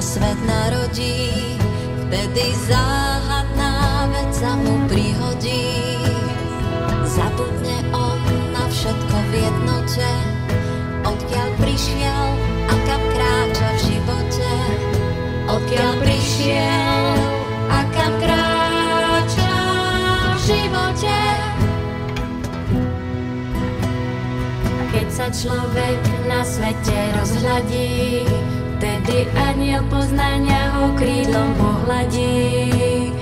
svet narodí, vtedy záhadná vec sa mu prihodí. Zabudne on na všetko v jednote, odkiaľ prišiel a kam kráča v živote. Odkiaľ prišiel a kam kráča v živote. Keď sa človek na svete rozhľadí, vtedy aniel poznania ho krídlom pohľadí.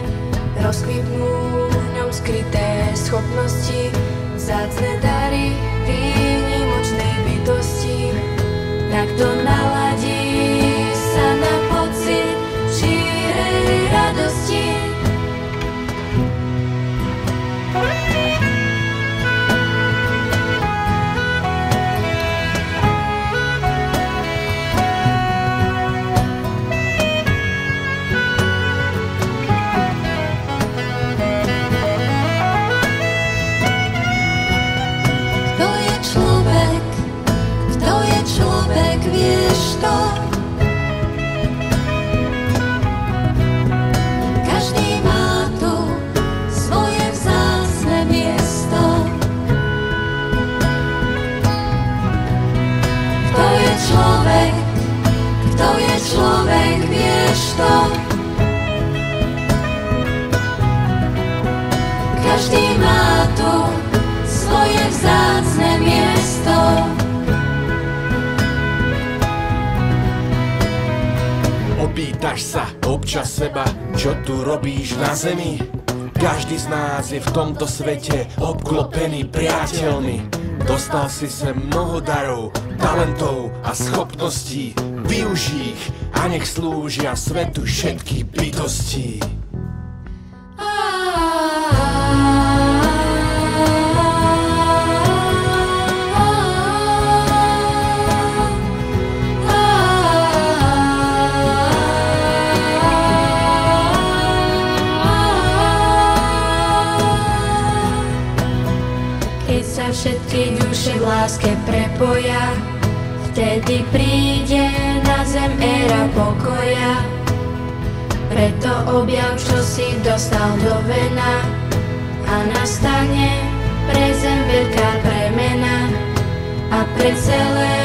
Rozkvitnú v ňom skryté schopnosti, vzácne dary výnimočnej bytosti. Takto naladí sa na pocit šírej radosti. Vieš to, každý má tu svoje vzácne miesto. Kto je človek, vieš to. Každý má tu svoje vzácne miesto. Opýtaš sa občas seba, čo tu robíš na zemi? Každý z nás je v tomto svete obklopený priateľmi. Dostal si sem mnoho darov, talentov a schopností. Využij ich a nech slúžia svetu všetky bytostí. Všetky duše v láske prepoja, vtedy príde na zem éra pokoja. Preto objav, čo si dostal do vena, a nastane pre zem veľká premena a pre celé